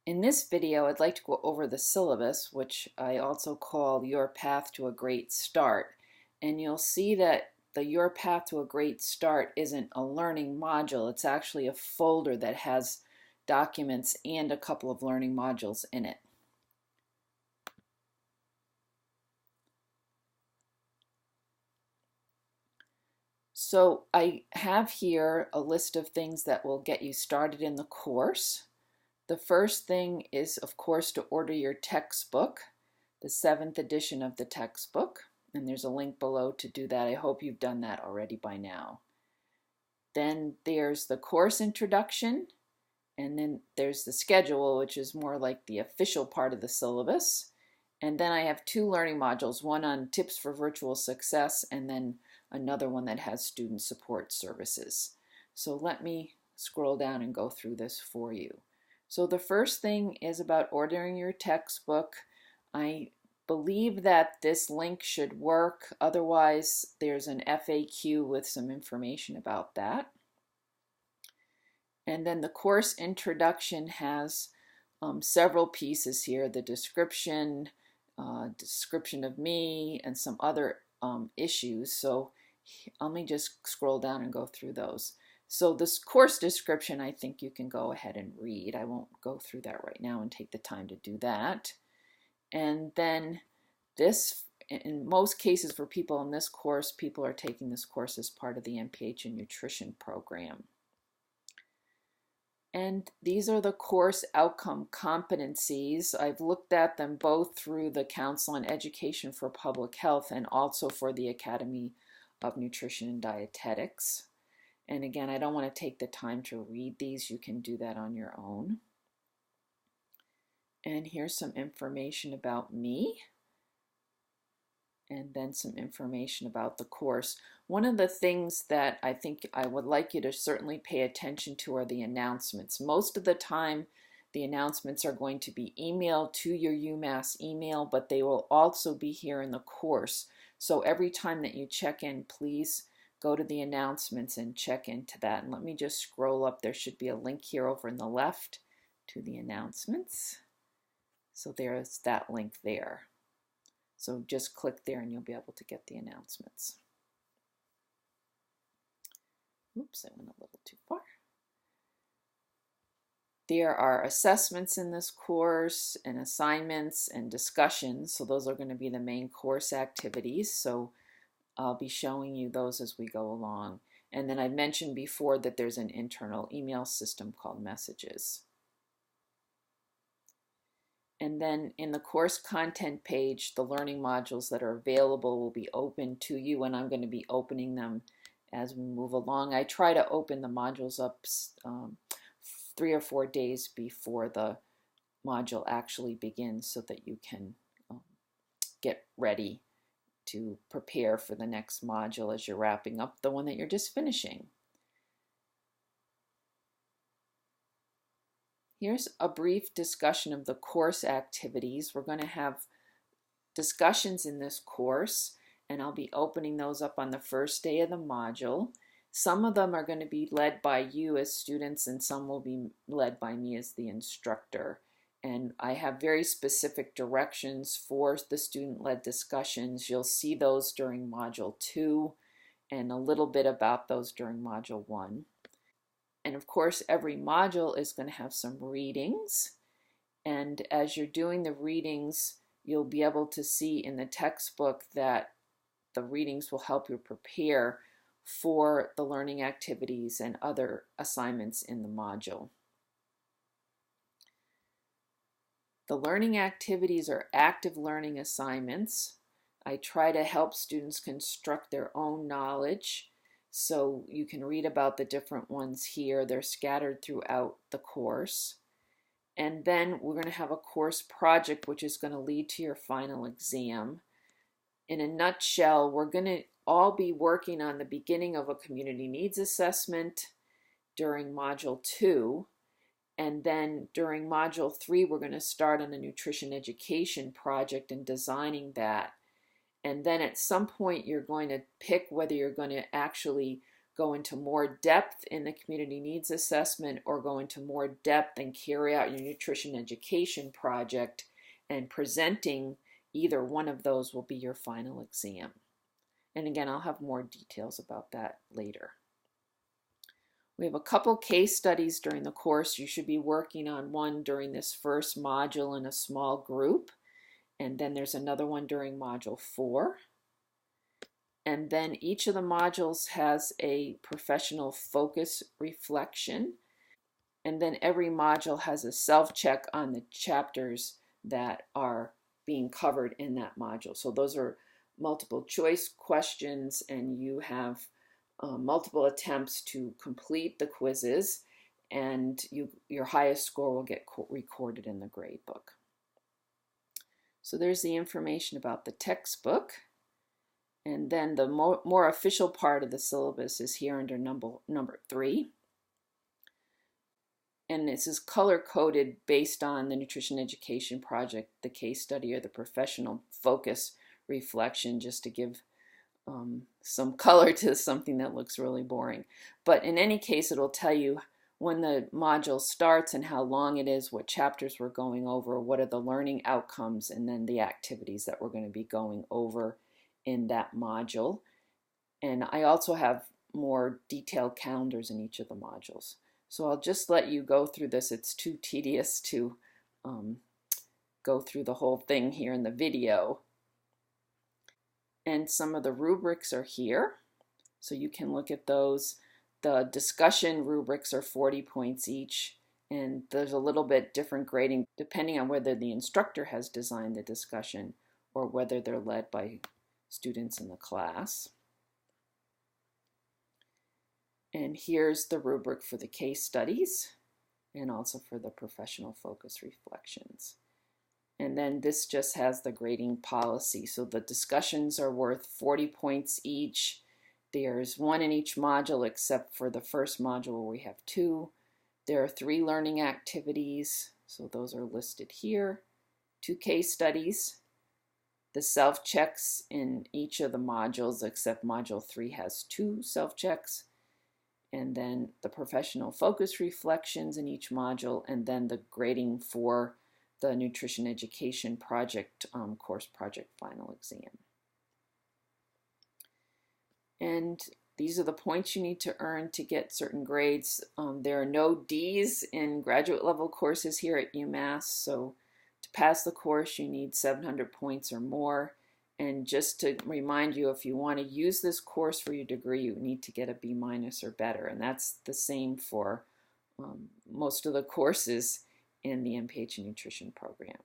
In this video, I'd like to go over the syllabus, which I also call Your Path to a Great Start. And you'll see that the Your Path to a Great Start isn't a learning module. It's actually a folder that has documents and a couple of learning modules in it. So I have here a list of things that will get you started in the course. The first thing is, of course, to order your textbook, the 7th edition of the textbook, and there's a link below to do that. I hope you've done that already by now. Then there's the course introduction, and then there's the schedule, which is more like the official part of the syllabus. And then I have 2 learning modules, one on tips for virtual success, and then another one that has student support services. So let me scroll down and go through this for you. So the first thing is about ordering your textbook. I believe that this link should work. Otherwise, there's an FAQ with some information about that. And then the course introduction has several pieces here: the description, description of me, and some other issues. So let me just scroll down and go through those. So this course description, I think you can go ahead and read. I won't go through that right now and take the time to do that. And then this, in most cases for people in this course, people are taking this course as part of the MPH in Nutrition program. And these are the course outcome competencies. I've looked at them both through the Council on Education for Public Health and also for the Academy of Nutrition and Dietetics. And again, I don't want to take the time to read these. You can do that on your own. And here's some information about me. And then some information about the course. One of the things that I think I would like you to certainly pay attention to are the announcements. Most of the time, the announcements are going to be emailed to your UMass email, but they will also be here in the course. So every time that you check in, please go to the announcements and check into that. And let me just scroll up. There should be a link here over in the left to the announcements. So there's that link there. So just click there and you'll be able to get the announcements. Oops, I went a little too far. There are assessments in this course and assignments and discussions. So those are going to be the main course activities. So I'll be showing you those as we go along. And then I mentioned before that there's an internal email system called Messages. And then in the course content page, the learning modules that are available will be open to you, and I'm going to be opening them as we move along. I try to open the modules up 3 or 4 days before the module actually begins so that you can get ready to prepare for the next module as you're wrapping up the one that you're just finishing. Here's a brief discussion of the course activities. We're going to have discussions in this course, and I'll be opening those up on the first day of the module. Some of them are going to be led by you as students, and some will be led by me as the instructor. And I have very specific directions for the student-led discussions. You'll see those during Module 2 and a little bit about those during Module 1. And of course, every module is going to have some readings. And as you're doing the readings, you'll be able to see in the textbook that the readings will help you prepare for the learning activities and other assignments in the module. The learning activities are active learning assignments. I try to help students construct their own knowledge. So you can read about the different ones here. They're scattered throughout the course. And then we're going to have a course project, which is going to lead to your final exam. In a nutshell, we're going to all be working on the beginning of a community needs assessment during Module 2. And then during Module 3, we're going to start on a nutrition education project and designing that. And then at some point, you're going to pick whether you're going to actually go into more depth in the community needs assessment or go into more depth and carry out your nutrition education project, and presenting either one of those will be your final exam. And again, I'll have more details about that later. We have a couple case studies during the course. You should be working on one during this first module in a small group, and then there's another one during module 4. And then each of the modules has a professional focus reflection. And then every module has a self-check on the chapters that are being covered in that module. So those are multiple choice questions, and you have multiple attempts to complete the quizzes, and your highest score will get recorded in the grade book. So there's the information about the textbook. And then the more official part of the syllabus is here under number 3. And this is color-coded based on the nutrition education project, the case study, or the professional focus reflection, just to give some color to something that looks really boring. But in any case, it'll tell you when the module starts and how long it is, what chapters we're going over, what are the learning outcomes, and then the activities that we're going to be going over in that module. And I also have more detailed calendars in each of the modules. So I'll just let you go through this. It's too tedious to go through the whole thing here in the video. And some of the rubrics are here, so you can look at those. The discussion rubrics are 40 points each, and there's a little bit different grading depending on whether the instructor has designed the discussion or whether they're led by students in the class. And here's the rubric for the case studies and also for the professional focus reflections. And then this just has the grading policy. So the discussions are worth 40 points each. There's 1 in each module except for the first module where we have 2. There are 3 learning activities, so those are listed here. 2 case studies. The self-checks in each of the modules except module 3 has 2 self-checks. And then the professional focus reflections in each module, and then the grading for the nutrition education project course project final exam. And these are the points you need to earn to get certain grades. There are no D's in graduate level courses here at UMass, so to pass the course you need 700 points or more. And just to remind you, if you want to use this course for your degree, you need to get a B- or better, and that's the same for most of the courses in the MPH Nutrition program.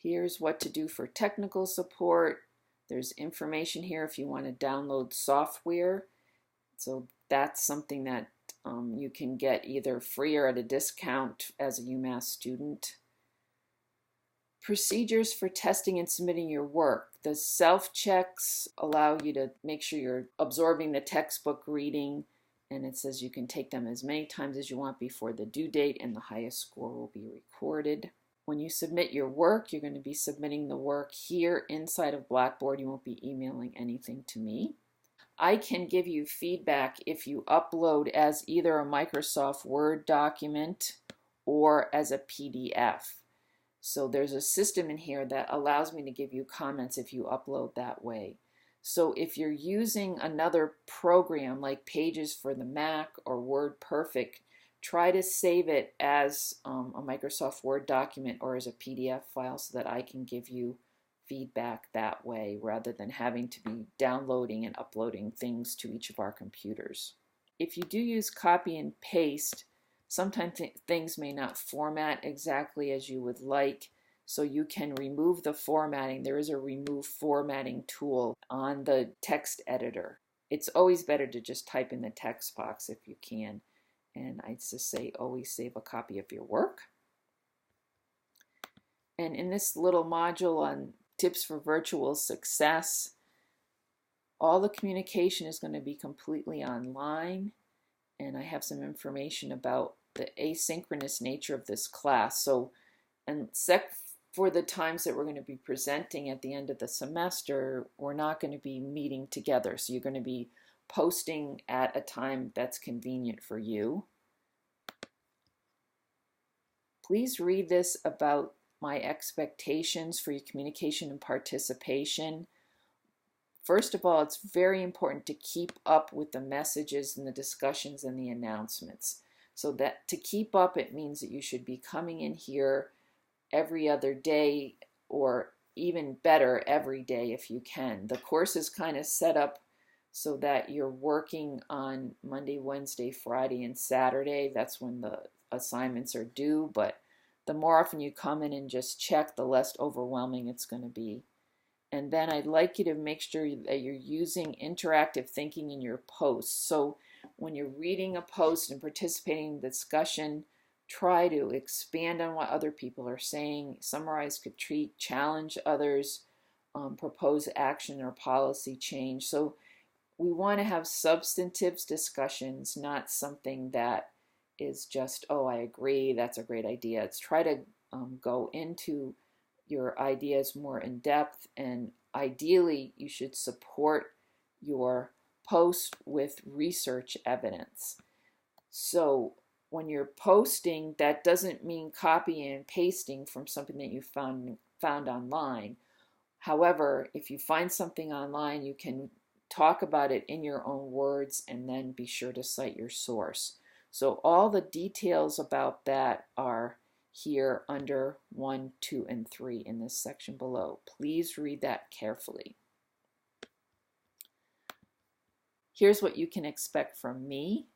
Here's what to do for technical support. There's information here if you want to download software. So that's something that you can get either free or at a discount as a UMass student. Procedures for testing and submitting your work. The self-checks allow you to make sure you're absorbing the textbook reading, and it says you can take them as many times as you want before the due date, and the highest score will be recorded. When you submit your work, you're going to be submitting the work here inside of Blackboard. You won't be emailing anything to me. I can give you feedback if you upload as either a Microsoft Word document or as a PDF. So there's a system in here that allows me to give you comments if you upload that way. So if you're using another program like Pages for the Mac or WordPerfect, try to save it as a Microsoft Word document or as a PDF file so that I can give you feedback that way rather than having to be downloading and uploading things to each of our computers. If you do use copy and paste, sometimes things may not format exactly as you would like, so you can remove the formatting. There is a remove formatting tool on the text editor. It's always better to just type in the text box if you can. And I'd just say always save a copy of your work. And in this little module on tips for virtual success, all the communication is going to be completely online. And I have some information about the asynchronous nature of this class. So in for the times that we're going to be presenting at the end of the semester, we're not going to be meeting together. So you're going to be posting at a time that's convenient for you. Please read this about my expectations for your communication and participation. First of all, it's very important to keep up with the messages and the discussions and the announcements. So that to keep up, it means that you should be coming in here every other day, or even better, every day if you can. The course is kind of set up so that you're working on Monday, Wednesday, Friday, and Saturday. That's when the assignments are due, but the more often you come in and just check, the less overwhelming it's going to be. And then I'd like you to make sure that you're using interactive thinking in your posts. So when you're reading a post and participating in the discussion, try to expand on what other people are saying, summarize, critique, challenge others, propose action or policy change. So we want to have substantive discussions, not something that is just, oh, I agree, that's a great idea. It's try to go into your ideas more in depth, and ideally you should support your post with research evidence. So when you're posting, that doesn't mean copying and pasting from something that you found online. However, if you find something online, you can talk about it in your own words and then be sure to cite your source. So all the details about that are here under 1, 2, and 3 in this section below. Please read that carefully. Here's what you can expect from me.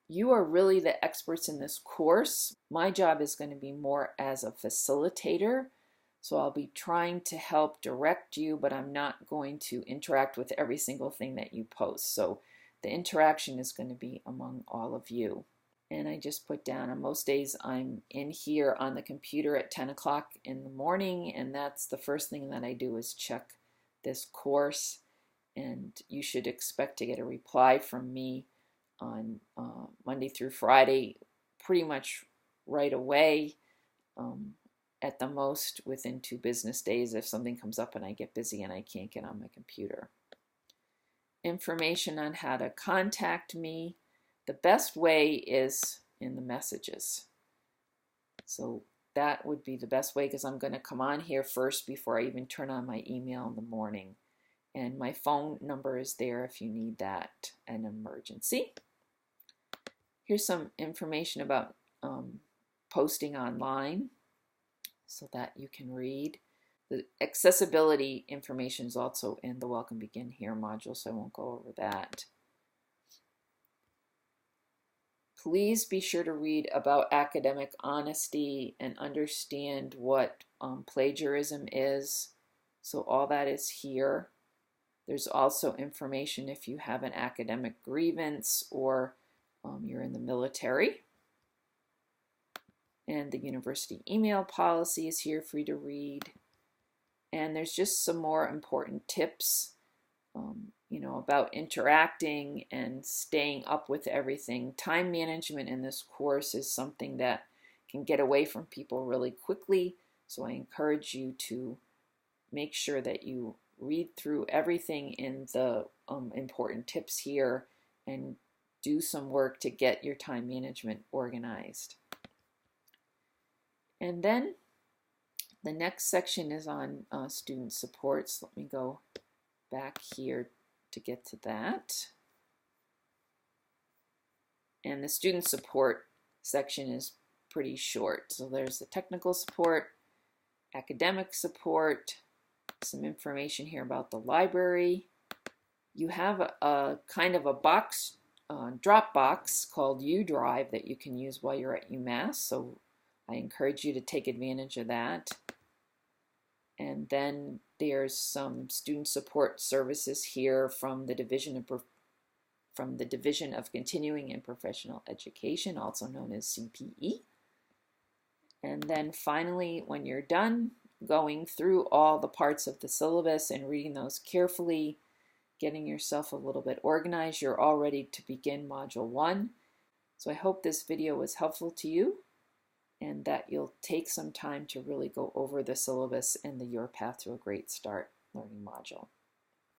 You are really the experts in this course. My job is going to be more as a facilitator. So I'll be trying to help direct you, but I'm not going to interact with every single thing that you post. So the interaction is going to be among all of you. And I just put down, on most days I'm in here on the computer at 10 o'clock in the morning, and that's the first thing that I do is check this course. And you should expect to get a reply from me on Monday through Friday, pretty much right away, at the most within 2 business days if something comes up and I get busy and I can't get on my computer. Information on how to contact me. The best way is in the messages. So that would be the best way, because I'm going to come on here first before I even turn on my email in the morning. And my phone number is there if you need that an emergency. Here's some information about posting online so that you can read. The accessibility information is also in the Welcome Begin Here module, so I won't go over that. Please be sure to read about academic honesty and understand what plagiarism is. So all that is here. There's also information if you have an academic grievance or you're in the military. And the university email policy is here for you to read. And there's just some more important tips, about interacting and staying up with everything. Time management in this course is something that can get away from people really quickly. So I encourage you to make sure that you read through everything in the important tips here and do some work to get your time management organized. And then the next section is on student support. So let me go back here to get to that. And the student support section is pretty short. So there's the technical support, academic support, some information here about the library. You have a kind of a box, drop box called U-Drive that you can use while you're at UMass. So I encourage you to take advantage of that. And then there's some student support services here from the Division of Continuing and Professional Education, also known as CPE. And then finally, when you're done going through all the parts of the syllabus and reading those carefully, getting yourself a little bit organized, you're all ready to begin Module 1. So I hope this video was helpful to you. and that you'll take some time to really go over the syllabus in the Your Path to a Great Start learning module.